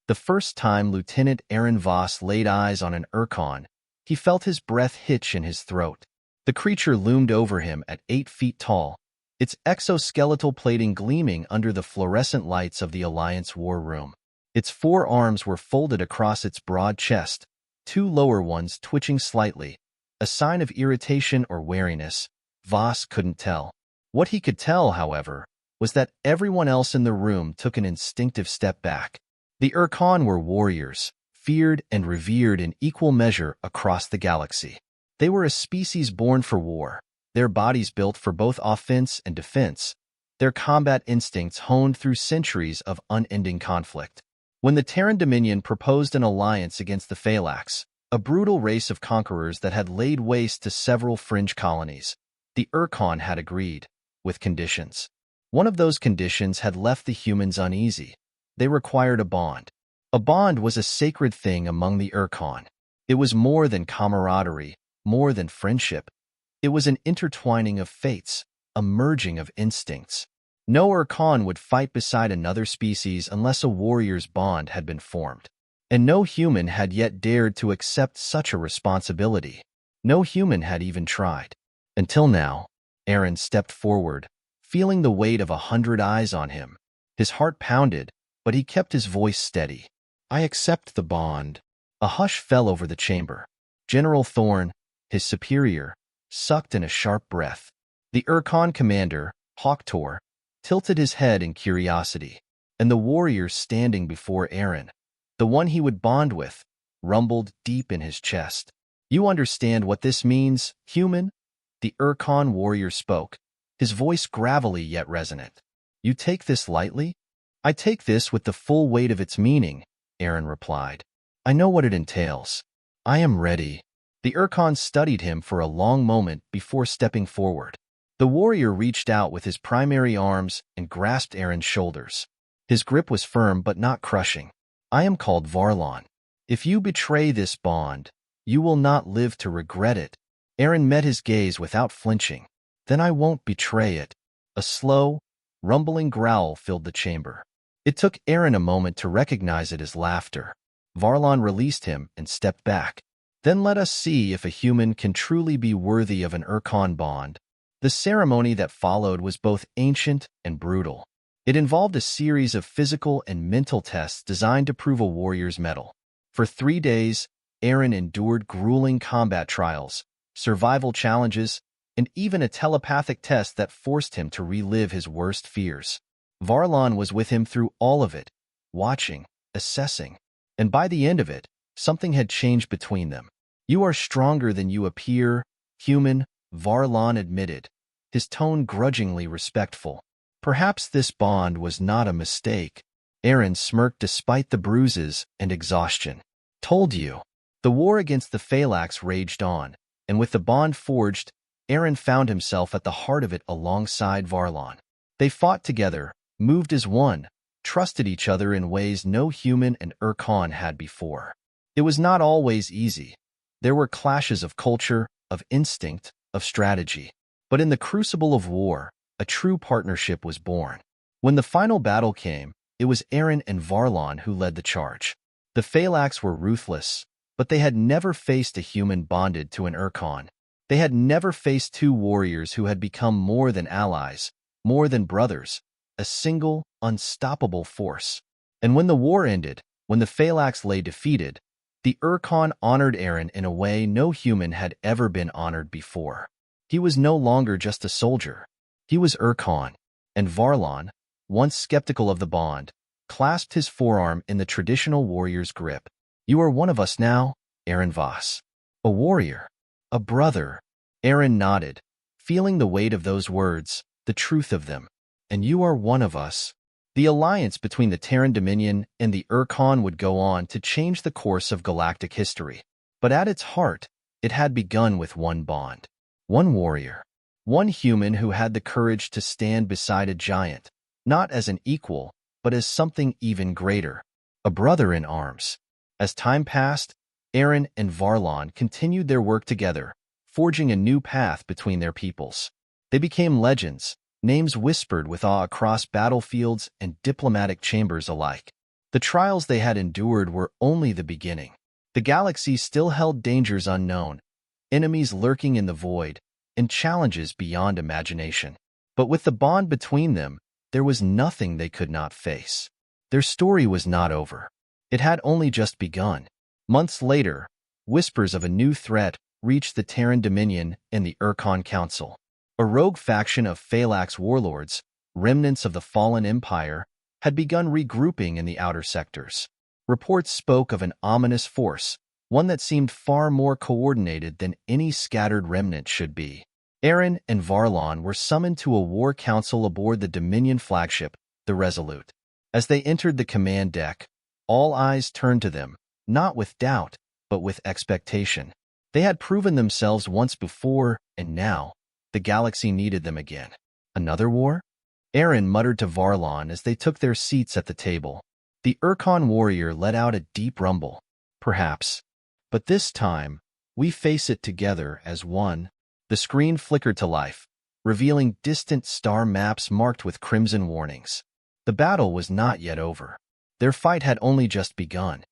The first time Lieutenant Aaron Voss laid eyes on an Urr'kahn, he felt his breath hitch in his throat. The creature loomed over him at 8 feet tall, its exoskeletal plating gleaming under the fluorescent lights of the Alliance war room. Its 4 arms were folded across its broad chest, 2 lower ones twitching slightly, a sign of irritation or wariness. Voss couldn't tell. What he could tell, however, was that everyone else in the room took an instinctive step back. The Urr'kahn were warriors, feared and revered in equal measure across the galaxy. They were a species born for war, their bodies built for both offense and defense, their combat instincts honed through centuries of unending conflict. When the Terran Dominion proposed an alliance against the Phalanx, a brutal race of conquerors that had laid waste to several fringe colonies, the Urr'kahn had agreed, with conditions. One of those conditions had left the humans uneasy. They required a bond. A bond was a sacred thing among the Urr'kahn. It was more than camaraderie, more than friendship. It was an intertwining of fates, a merging of instincts. No Urr'kahn would fight beside another species unless a warrior's bond had been formed. And no human had yet dared to accept such a responsibility. No human had even tried. Until now, Aaron stepped forward, feeling the weight of 100 eyes on him. His heart pounded, but he kept his voice steady. "I accept the bond." A hush fell over the chamber. General Thorne, his superior, sucked in a sharp breath. The Urr'kahn commander, Hawktor, tilted his head in curiosity, and the warrior standing before Aaron, the one he would bond with, rumbled deep in his chest. "You understand what this means, human?" The Urr'kahn warrior spoke, his voice gravelly yet resonant. "You take this lightly?" "I take this with the full weight of its meaning," Aaron replied. "I know what it entails. I am ready." The Urr'kahn studied him for a long moment before stepping forward. The warrior reached out with his primary arms and grasped Aaron's shoulders. His grip was firm but not crushing. "I am called Varlon. If you betray this bond, you will not live to regret it." Aaron met his gaze without flinching. "Then I won't betray it." A slow, rumbling growl filled the chamber. It took Aaron a moment to recognize it as laughter. Varlon released him and stepped back. "Then let us see if a human can truly be worthy of an Urr'kahn bond." The ceremony that followed was both ancient and brutal. It involved a series of physical and mental tests designed to prove a warrior's mettle. For 3 days, Aaron endured grueling combat trials, survival challenges, and even a telepathic test that forced him to relive his worst fears. Varlon was with him through all of it, watching, assessing, and by the end of it, something had changed between them. "You are stronger than you appear, human," Varlon admitted, his tone grudgingly respectful. "Perhaps this bond was not a mistake." Aaron smirked despite the bruises and exhaustion. "Told you." The war against the Phalanx raged on, and with the bond forged, Aaron found himself at the heart of it alongside Varlon. They fought together, moved as one, trusted each other in ways no human and Urr'kahn had before. It was not always easy. There were clashes of culture, of instinct, of strategy. But in the crucible of war, a true partnership was born. When the final battle came, it was Aaron and Varlon who led the charge. The Phalanx were ruthless, but they had never faced a human bonded to an Urr'kahn. They had never faced 2 warriors who had become more than allies, more than brothers, a single, unstoppable force. And when the war ended, when the Phalanx lay defeated, the Urr'kahn honored Aaron in a way no human had ever been honored before. He was no longer just a soldier. He was Urr'kahn, and Varlon, once skeptical of the bond, clasped his forearm in the traditional warrior's grip. "You are one of us now, Aaron Voss. A warrior. A brother." Aaron nodded, feeling the weight of those words, the truth of them. "And you are one of us." The alliance between the Terran Dominion and the Urr'kahn would go on to change the course of galactic history. But at its heart, it had begun with one bond. One warrior. One human who had the courage to stand beside a giant, not as an equal, but as something even greater. A brother in arms. As time passed, Aaron and Varlon continued their work together, forging a new path between their peoples. They became legends, names whispered with awe across battlefields and diplomatic chambers alike. The trials they had endured were only the beginning. The galaxy still held dangers unknown, enemies lurking in the void, and challenges beyond imagination. But with the bond between them, there was nothing they could not face. Their story was not over. It had only just begun. Months later, whispers of a new threat reached the Terran Dominion and the Urr'kahn Council. A rogue faction of Phalanx warlords, remnants of the fallen empire, had begun regrouping in the outer sectors. Reports spoke of an ominous force, one that seemed far more coordinated than any scattered remnant should be. Aaron and Varlon were summoned to a war council aboard the Dominion flagship, the Resolute. As they entered the command deck, all eyes turned to them, not with doubt, but with expectation. They had proven themselves once before, and now, the galaxy needed them again. Another war? Aaron muttered to Varlon as they took their seats at the table. The Urr'kahn warrior let out a deep rumble. Perhaps. But this time, we face it together as one. The screen flickered to life, revealing distant star maps marked with crimson warnings. The battle was not yet over. Their fight had only just begun.